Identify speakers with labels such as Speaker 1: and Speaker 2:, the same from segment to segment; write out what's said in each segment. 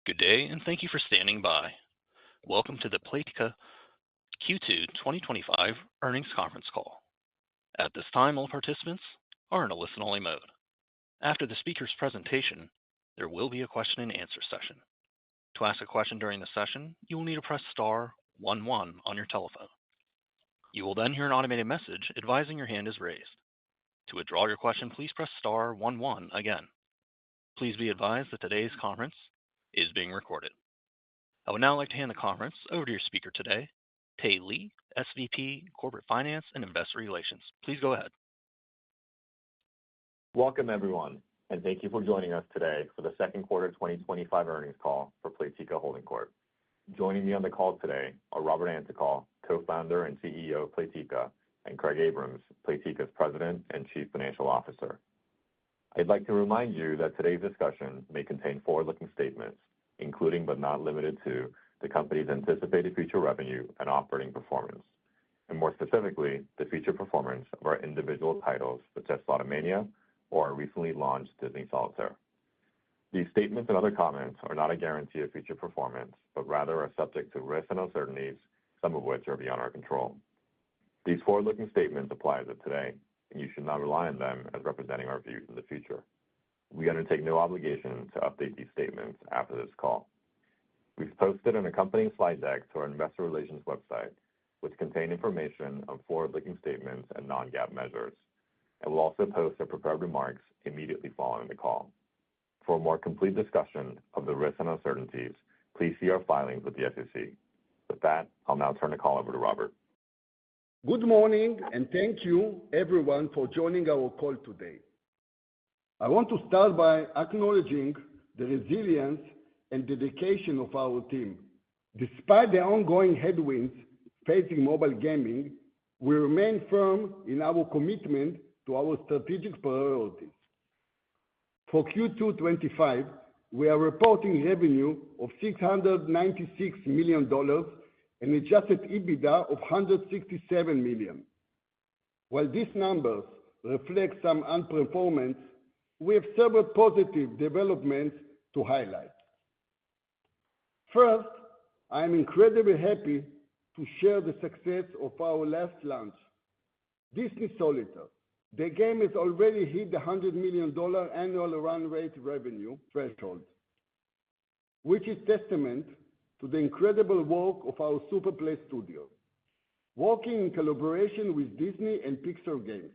Speaker 1: Good day, and thank you for standing by. Welcome to the Playtika Q2 2025 earnings conference call. At this time, all participants are in a listen-only mode. After the speaker's presentation, there will be a question-and-answer session. To ask a question during the session, you will need to press star 11 on your telephone. You will then hear an automated message advising your hand is raised. To withdraw your question, please press star 11 again. Please be advised that today's conference is being recorded. I would now like to hand the conference over to your speaker today, Tae Lee, SVP, Corporate Finance and Investor Relations. Please go ahead.
Speaker 2: Welcome, everyone, and thank you for joining us today for the second quarter 2025 earnings call for Playtika Holding Corp. Joining me on the call today are Robert Antokol, Co-founder and CEO of Playtika, and Craig Abrams, Playtika's President and Chief Financial Officer. I'd like to remind you that today's discussion may contain forward-looking statements, including but not limited to the company's anticipated future revenue and operating performance, and more specifically, the future performance of our individual titles such as Slotomania or our recently launched Disney Solitaire. These statements and other comments are not a guarantee of future performance, but rather are subject to risks and uncertainties, some of which are beyond our control. These forward-looking statements apply as of today, and you should not rely on them as representing our views in the future. We undertake no obligation to update these statements after this call. We've posted an accompanying slide deck to our investor relations website, which contains information on forward-looking statements and non-GAAP measures, and we'll also post our prepared remarks immediately following the call. For a more complete discussion of the risks and uncertainties, please see our filings with the SEC. With that, I'll now turn the call over to Robert.
Speaker 3: Good morning, and thank you, everyone, for joining our call today. I want to start by acknowledging the resilience and dedication of our team. Despite the ongoing headwinds facing mobile gaming, we remain firm in our commitment to our strategic priorities. For Q2 2025, we are reporting revenue of $696 million and adjusted EBITDA of $167 million. While these numbers reflect some underperformance, we have several positive developments to highlight. First, I am incredibly happy to share the success of our last launch, Disney Solitaire. The game has already hit the $100 million annual run rate revenue threshold, which is testament to the incredible work of our Superplay studio, working in collaboration with Disney and Pixar Games.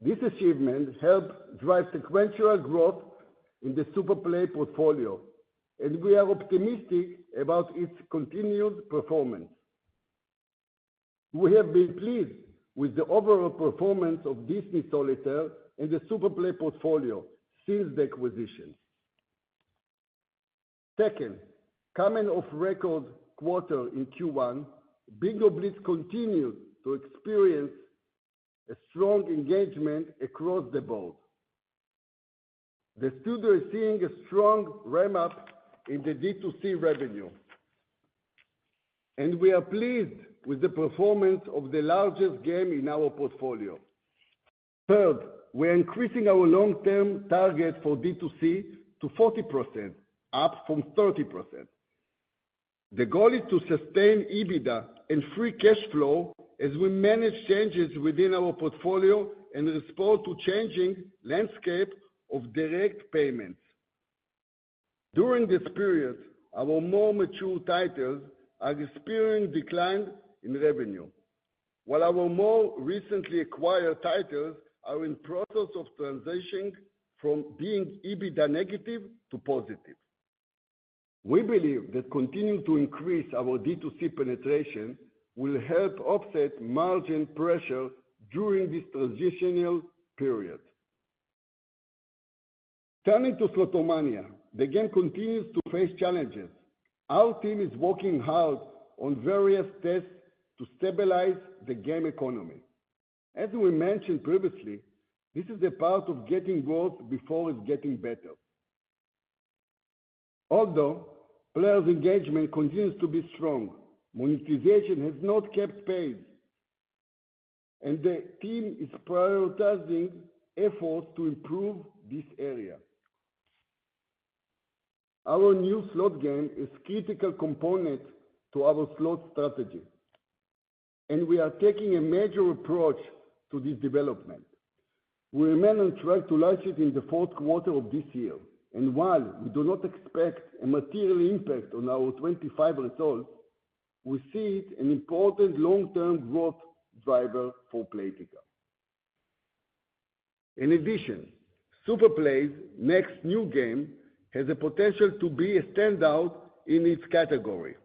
Speaker 3: This achievement helped drive sequential growth in the Superplay portfolio, and we are optimistic about its continued performance. We have been pleased with the overall performance of Disney Solitaire and the Superplay portfolio since the acquisition. Second, coming off record quarter in Q1, Bingo Blitz continued to experience a strong engagement across the board. The studio is seeing a strong ramp-up in the D2C revenue, and we are pleased with the performance of the largest game in our portfolio. Third, we are increasing our long-term target for D2C to 40%, up from 30%. The goal is to sustain EBITDA and free cash flow as we manage changes within our portfolio and respond to changing landscape of direct payments. During this period, our more mature titles are experiencing decline in revenue, while our more recently acquired titles are in process of transitioning from being EBITDA negative to positive. We believe that continuing to increase our D2C penetration will help offset margin pressure during this transitional period. Turning to Slotomania, the game continues to face challenges. Our team is working hard on various tests to stabilize the game economy. As we mentioned previously, this is a part of getting worse before it's getting better. Although players' engagement continues to be strong, monetization has not kept pace, and the team is prioritizing efforts to improve this area. Our new slot game is a critical component to our slot strategy, and we are taking a major approach to this development. We remain on track to launch it in the fourth quarter of this year, and while we do not expect a material impact on our 25 results, we see it an important long-term growth driver for Playtika. In addition, Superplay's next new game has the potential to be a standout in its category,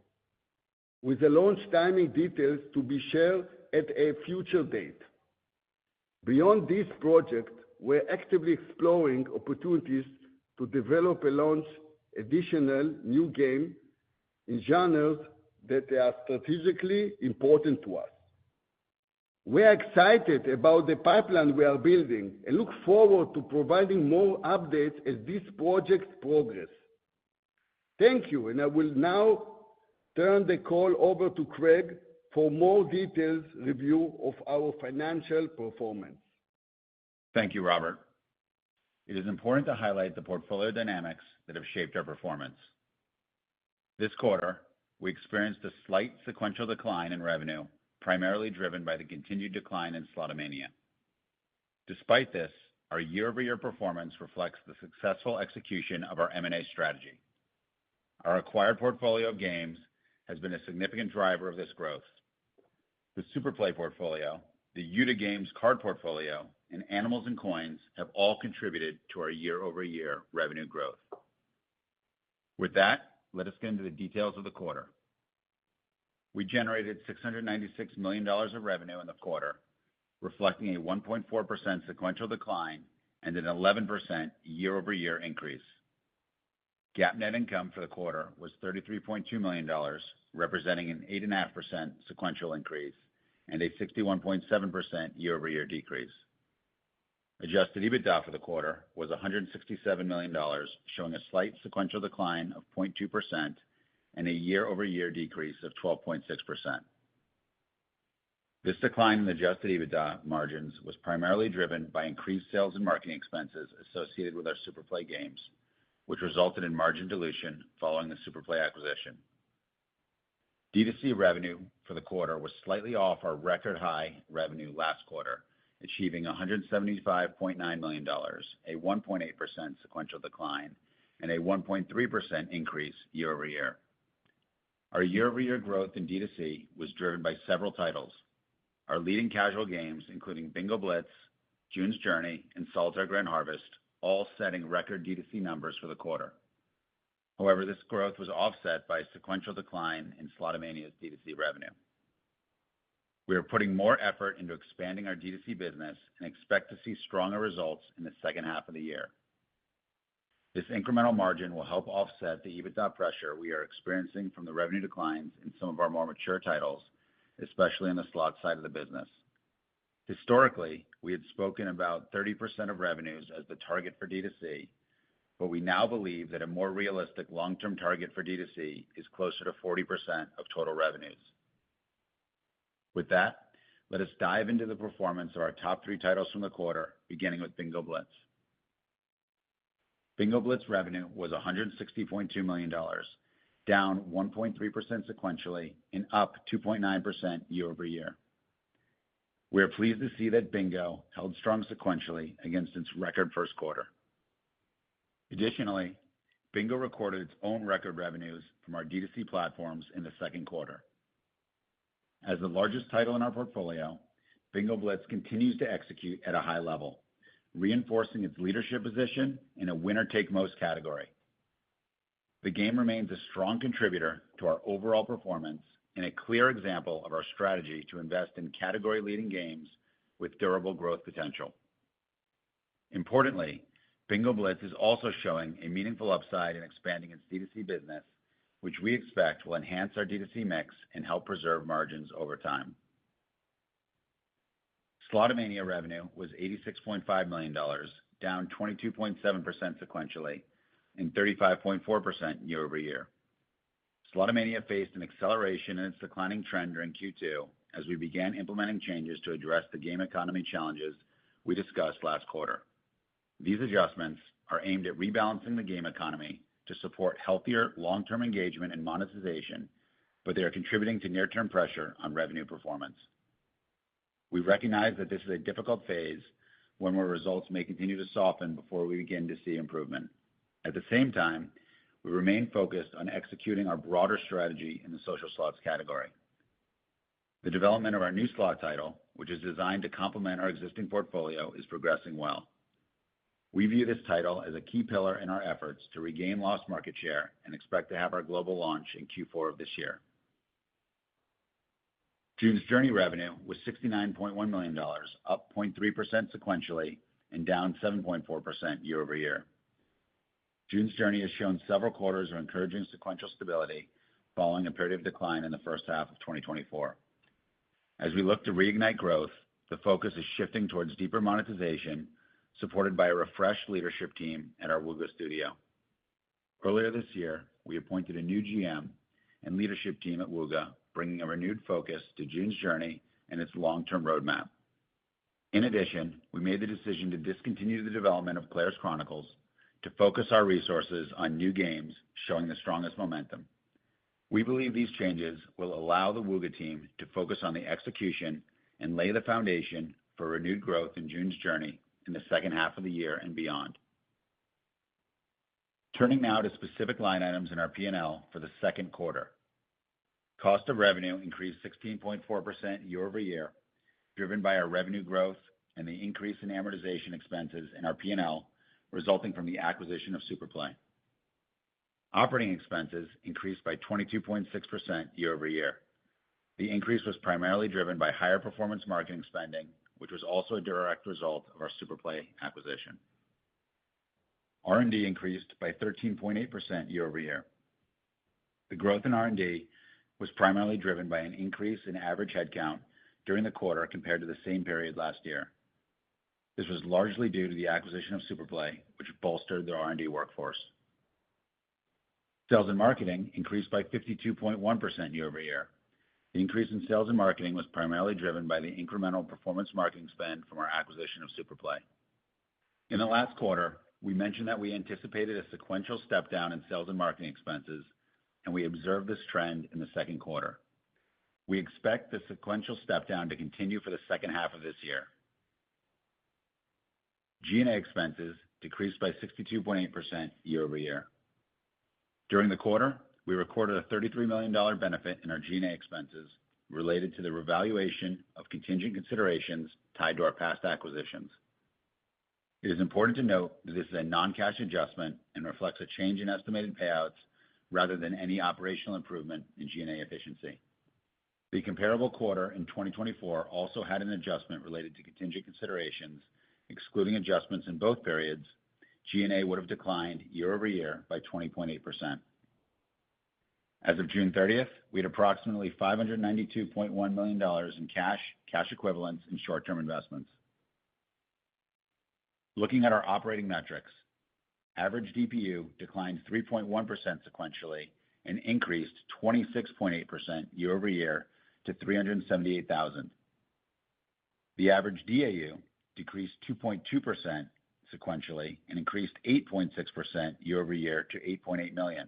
Speaker 3: with the launch timing details to be shared at a future date. Beyond this project, we're actively exploring opportunities to develop and launch additional new games in genres that are strategically important to us. We are excited about the pipeline we are building and look forward to providing more updates as this project progresses. Thank you, and I will now turn the call over to Craig for more detailed review of our financial performance.
Speaker 4: Thank you, Robert. It is important to highlight the portfolio dynamics that have shaped our performance. This quarter, we experienced a slight sequential decline in revenue, primarily driven by the continued decline in Slotomania. Despite this, our year-over-year performance reflects the successful execution of our M&A strategy. Our acquired portfolio of games has been a significant driver of this growth. The Superplay portfolio, the Youda Games card portfolio, and Animals and Coins have all contributed to our year-over-year revenue growth. With that, let us get into the details of the quarter. We generated $696 million of revenue in the quarter, reflecting a 1.4% sequential decline and an 11% year-over-year increase. GAAP net income for the quarter was $33.2 million, representing an 8.5% sequential increase and a 61.7% year-over-year decrease. Adjusted EBITDA for the quarter was $167 million, showing a slight sequential decline of 0.2% and a year-over-year decrease of 12.6%. This decline in adjusted EBITDA margins was primarily driven by increased sales and marketing expenses associated with our Superplay games, which resulted in margin dilution following the Superplay acquisition. D2C revenue for the quarter was slightly off our record high revenue last quarter, achieving $175.9 million, a 1.8% sequential decline, and a 1.3% increase year-over-year. Our year-over-year growth in D2C was driven by several titles. Our leading casual games, including Bingo Blitz, June's Journey, and Solitaire Grand Harvest, all setting record D2C numbers for the quarter. However, this growth was offset by a sequential decline in Slotomania's D2C revenue. We are putting more effort into expanding our D2C business and expect to see stronger results in the second half of the year. This incremental margin will help offset the EBITDA pressure we are experiencing from the revenue declines in some of our more mature titles, especially in the slot side of the business. Historically, we had spoken about 30% of revenues as the target for D2C, but we now believe that a more realistic long-term target for D2C is closer to 40% of total revenues. With that, let us dive into the performance of our top three titles from the quarter, beginning with Bingo Blitz. Bingo Blitz revenue was $160.2 million, down 1.3% sequentially and up 2.9% year-over-year. We are pleased to see that Bingo held strong sequentially against its record first quarter. Additionally, Bingo recorded its own record revenues from our D2C platforms in the second quarter. As the largest title in our portfolio, Bingo Blitz continues to execute at a high level, reinforcing its leadership position in a winner-take-most category. The game remains a strong contributor to our overall performance and a clear example of our strategy to invest in category-leading games with durable growth potential. Importantly, Bingo Blitz is also showing a meaningful upside in expanding its D2C business, which we expect will enhance our D2C mix and help preserve margins over time. Slotomania revenue was $86.5 million, down 22.7% sequentially and 35.4% year-over-year. Slotomania faced an acceleration in its declining trend during Q2 as we began implementing changes to address the game economy challenges we discussed last quarter. These adjustments are aimed at rebalancing the game economy to support healthier long-term engagement and monetization, but they are contributing to near-term pressure on revenue performance. We recognize that this is a difficult phase when our results may continue to soften before we begin to see improvement. At the same time, we remain focused on executing our broader strategy in the social slots category. The development of our new slot title, which is designed to complement our existing portfolio, is progressing well. We view this title as a key pillar in our efforts to regain lost market share and expect to have our global launch in Q4 of this year. June's Journey revenue was $69.1 million, up 0.3% sequentially and down 7.4% year over year. June's Journey has shown several quarters of encouraging sequential stability following a period of decline in the first half of 2024. As we look to reignite growth, the focus is shifting towards deeper monetization, supported by a refreshed leadership team at our Wooga studio. Earlier this year, we appointed a new GM and leadership team at Wooga, bringing a renewed focus to June's Journey and its long-term roadmap. In addition, we made the decision to discontinue the development of Claire's Chronicles to focus our resources on new games showing the strongest momentum. We believe these changes will allow the Wooga team to focus on the execution and lay the foundation for renewed growth in June's Journey in the second half of the year and beyond. Turning now to specific line items in our P&L for the second quarter. Cost of revenue increased 16.4% year over year, driven by our revenue growth and the increase in amortization expenses in our P&L resulting from the acquisition of Superplay. Operating expenses increased by 22.6% year over year. The increase was primarily driven by higher performance marketing spending, which was also a direct result of our Superplay acquisition. R&D increased by 13.8% year over year. The growth in R&D was primarily driven by an increase in average headcount during the quarter compared to the same period last year. This was largely due to the acquisition of Superplay, which bolstered their R&D workforce. Sales and marketing increased by 52.1% year over year. The increase in sales and marketing was primarily driven by the incremental performance marketing spend from our acquisition of Superplay. In the last quarter, we mentioned that we anticipated a sequential step down in sales and marketing expenses, and we observed this trend in the second quarter. We expect the sequential step down to continue for the second half of this year. G&A expenses decreased by 62.8% year over year. During the quarter, we recorded a $33 million benefit in our G&A expenses related to the revaluation of contingent considerations tied to our past acquisitions. It is important to note that this is a non-cash adjustment and reflects a change in estimated payouts rather than any operational improvement in G&A efficiency. The comparable quarter in 2024 also had an adjustment related to contingent considerations. Excluding adjustments in both periods, G&A would have declined year over year by 20.8%. As of June 30th, we had approximately $592.1 million in cash, cash equivalents, and short-term investments. Looking at our operating metrics, average DPU declined 3.1% sequentially and increased 26.8% year over year to 378,000. The average DAU decreased 2.2% sequentially and increased 8.6% year over year to 8.8 million.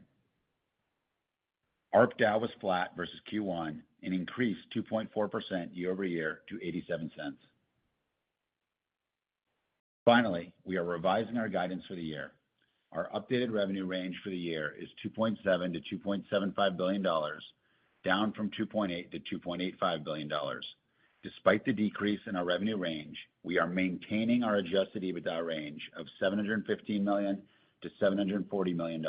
Speaker 4: ARPDAU was flat versus Q1 and increased 2.4% year over year to 87 cents. Finally, we are revising our guidance for the year. Our updated revenue range for the year is $2.7 to $2.75 billion, down from $2.8 to $2.85 billion. Despite the decrease in our revenue range, we are maintaining our adjusted EBITDA range of $715 million to $740 million.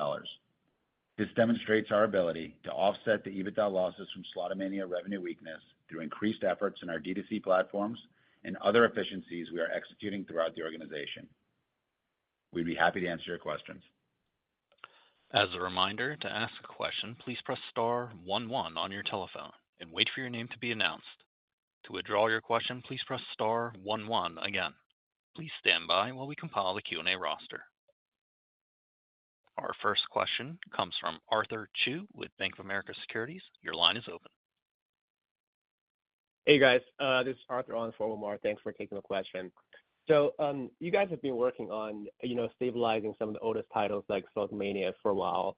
Speaker 4: This demonstrates our ability to offset the EBITDA losses from Slotomania revenue weakness through increased efforts in our D2C platforms and other efficiencies we are executing throughout the organization. We'd be happy to answer your questions.
Speaker 1: As a reminder, to ask a question, please press star 11 on your telephone and wait for your name to be announced. To withdraw your question, please press star 11 again. Please stand by while we compile the Q&A roster. Our first question comes from Arthur Chu with Bank of America Securities. Your line is open.
Speaker 5: Hey guys, this is Arthur on for Omar. Thanks for taking the question. So you guys have been working on, stabilizing some of the oldest titles like Slotomania for a while.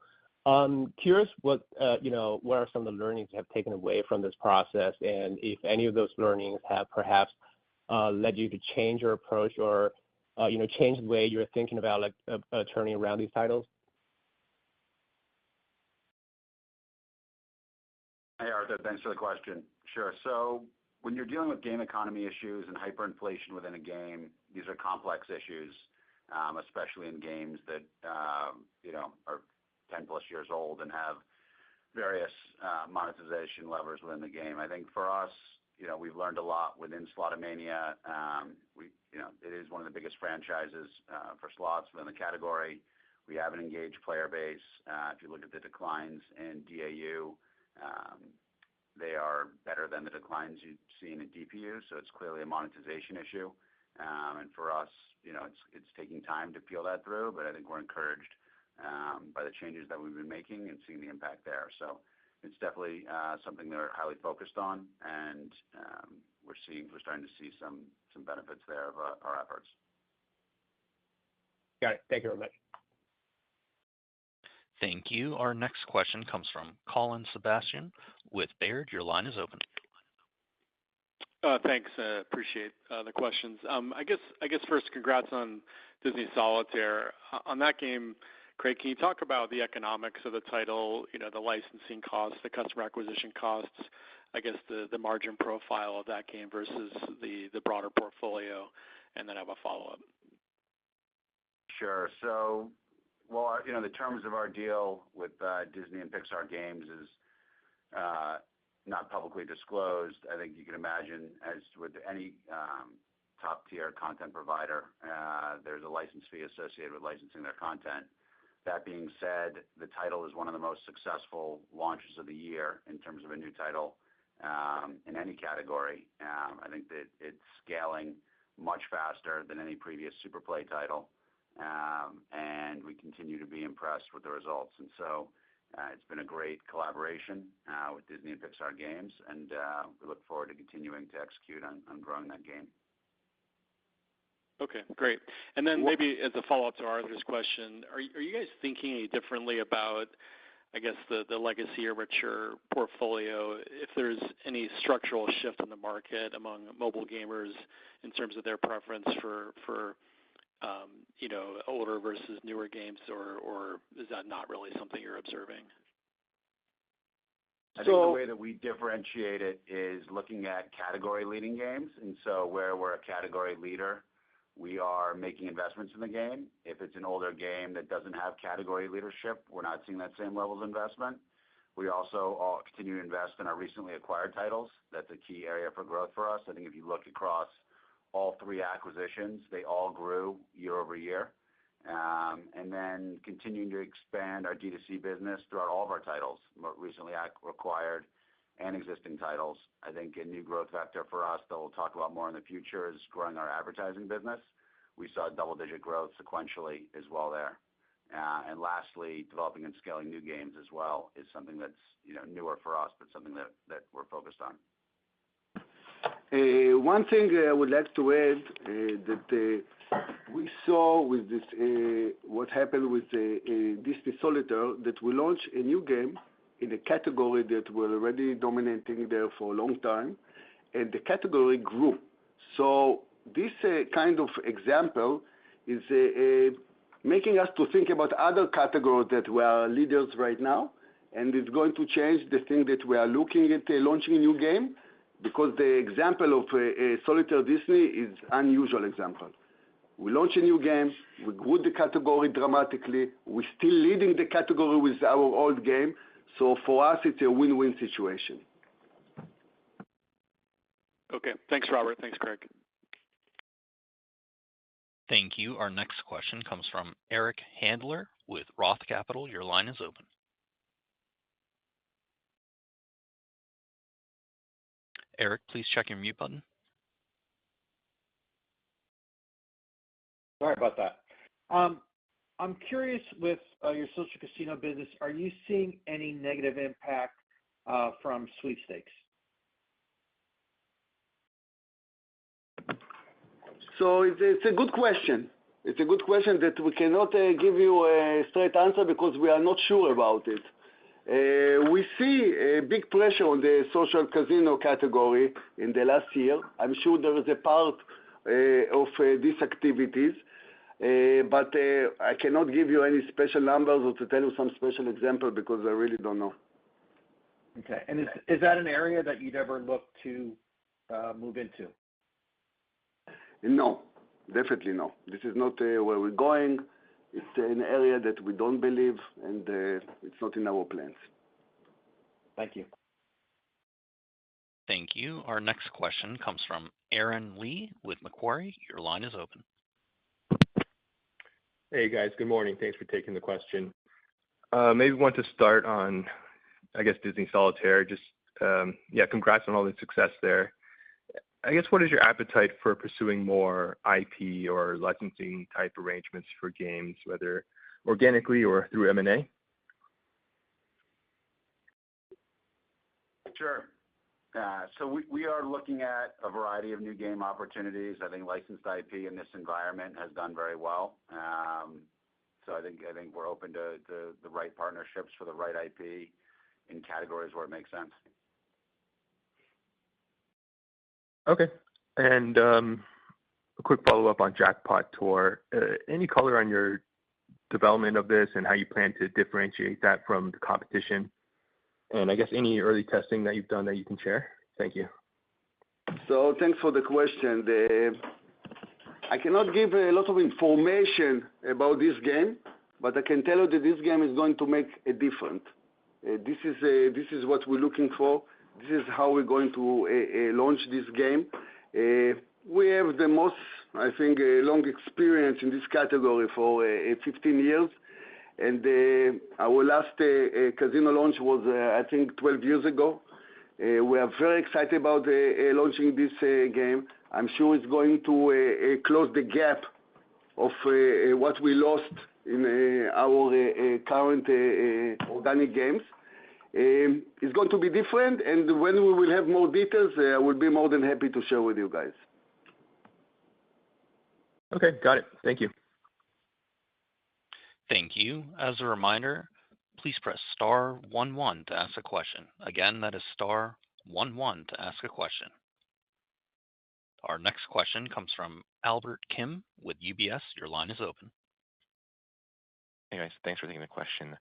Speaker 5: Curious what are some of the learnings you have taken away from this process, and if any of those learnings have perhaps led you to change your approach or, change the way you're thinking about turning around these titles?
Speaker 4: Hey, Arthur, thanks for the question. Sure. So when you're dealing with game economy issues and hyperinflation within a game, these are complex issues, especially in games that, are 10 plus years old and have various monetization levers within the game. I think for us, we've learned a lot within Slotomania. It is one of the biggest franchises for slots within the category. We have an engaged player base. If you look at the declines in DAU, they are better than the declines you've seen in DPU, so it's clearly a monetization issue. And for us, it's taking time to peel that through, but I think we're encouraged by the changes that we've been making and seeing the impact there. So it's definitely something they're highly focused on, and we're starting to see some benefits there of our efforts.
Speaker 5: Got it. Thank you very much.
Speaker 1: Thank you. Our next question comes from Colin Sebastian with Baird. Your line is open.
Speaker 6: Thanks. Appreciate the questions. I guess first, congrats on Disney Solitaire. On that game, Craig, can you talk about the economics of the title, the licensing costs, the customer acquisition costs, I guess the margin profile of that game versus the broader portfolio, and then I have a follow-up.
Speaker 4: Sure. So, well, the terms of our deal with Disney and Pixar Games is not publicly disclosed. I think you can imagine, as with any top-tier content provider, there's a license fee associated with licensing their content. That being said, the title is one of the most successful launches of the year in terms of a new title in any category. I think that it's scaling much faster than any previous Superplay title, and we continue to be impressed with the results. And so it's been a great collaboration with Disney and Pixar Games, and we look forward to continuing to execute on growing that game.
Speaker 6: Okay, great. And then maybe as a follow-up to Arthur's question, are you guys thinking any differently about, I guess, the legacy or mature portfolio, if there's any structural shift in the market among mobile gamers in terms of their preference for older versus newer games, or is that not really something you're observing?
Speaker 4: I think the way that we differentiate it is looking at category-leading games. And so where we're a category leader, we are making investments in the game. If it's an older game that doesn't have category leadership, we're not seeing that same level of investment. We also continue to invest in our recently acquired titles. That's a key area for growth for us. I think if you look across all three acquisitions, they all grew year over year. And then continuing to expand our D2C business throughout all of our titles, more recently acquired and existing titles. I think a new growth vector for us that we'll talk about more in the future is growing our advertising business. We saw double-digit growth sequentially as well there. And lastly, developing and scaling new games as well is something that's newer for us, but something that we're focused on.
Speaker 3: One thing I would like to add that we saw with this, what happened with Disney Solitaire, that we launched a new game in a category that we're already dominating there for a long time, and the category grew. So this kind of example is making us to think about other categories that we are leaders right now, and it's going to change the thing that we are looking at launching a new game, because the example of Solitaire Disney is unusual example. We launch a new game, we grew the category dramatically, we're still leading the category with our old game, so for us it's a win-win situation.
Speaker 6: Okay, thanks Robert, thanks Craig.
Speaker 1: Thank you. Our next question comes from Eric Handler with Roth Capital. Your line is open. Eric, please check your mute button.
Speaker 7: Sorry about that. I'm curious with your social casino business, are you seeing any negative impact from sweepstakes?
Speaker 3: So it's a good question. It's a good question that we cannot give you a straight answer because we are not sure about it. We see a big pressure on the social casino category in the last year. I'm sure there is a part of these activities, but I cannot give you any special numbers or to tell you some special example because I really don't know.
Speaker 7: Okay. And is that an area that you'd ever look to move into?
Speaker 3: No, definitely no. This is not where we're going. It's an area that we don't believe, and it's not in our plans.
Speaker 7: Thank you.
Speaker 1: Thank you. Our next question comes from Aaron Lee with Macquarie. Your line is open.
Speaker 8: Hey guys, good morning. Thanks for taking the question. Maybe want to start on, I guess, Disney Solitaire. Just, congrats on all the success there. I guess, what is your appetite for pursuing more IP or licensing type arrangements for games, whether organically or through M&A?
Speaker 4: Sure. So we are looking at a variety of new game opportunities. I think licensed IP in this environment has done very well. So I think we're open to the right partnerships for the right IP in categories where it makes sense.
Speaker 8: Okay. And a quick follow-up on Jackpot Tour. Any color on your development of this and how you plan to differentiate that from the competition? And I guess any early testing that you've done that you can share? Thank you.
Speaker 3: So thanks for the question. I cannot give a lot of information about this game, but I can tell you that this game is going to make a difference. This is what we're looking for. This is how we're going to launch this game. We have the most, I think, long experience in this category for 15 years. And our last casino launch was, I think, 12 years ago. We are very excited about launching this game. I'm sure it's going to close the gap of what we lost in our current organic games. It's going to be different, and when we will have more details, I will be more than happy to share with you guys.
Speaker 8: Okay, got it. Thank you.
Speaker 1: Thank you. As a reminder, please press star 11 to ask a question. Again, that is star 11 to ask a question. Our next question comes from Albert Kim with UBS. Your line is open.
Speaker 9: Hey guys, thanks for taking the question.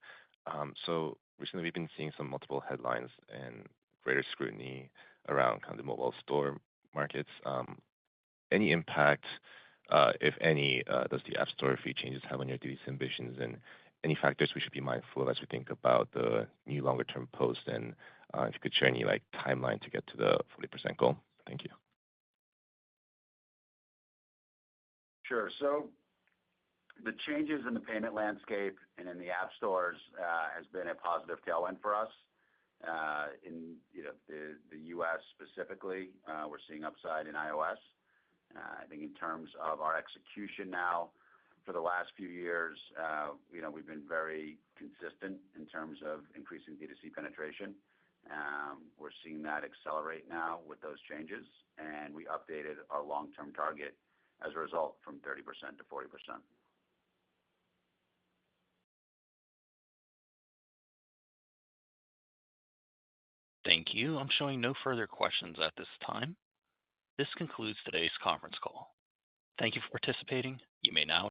Speaker 9: So recently we've been seeing some multiple headlines and greater scrutiny around kind of the mobile store markets. Any impact, if any, does the App Store fee changes have on your duties ambitions, and any factors we should be mindful of as we think about the new longer term post, and if you could share any timeline to get to the 40% goal? Thank you.
Speaker 4: Sure. So the changes in the payment landscape and in the app stores has been a positive tailwind for us. In the U.S. specifically, we're seeing upside in iOS. I think in terms of our execution now, for the last few years, we've been very consistent in terms of increasing D2C penetration. We're seeing that accelerate now with those changes, and we updated our long-term target as a result from 30% to 40%.
Speaker 1: Thank you. I'm showing no further questions at this time. This concludes today's conference call. Thank you for participating. You may now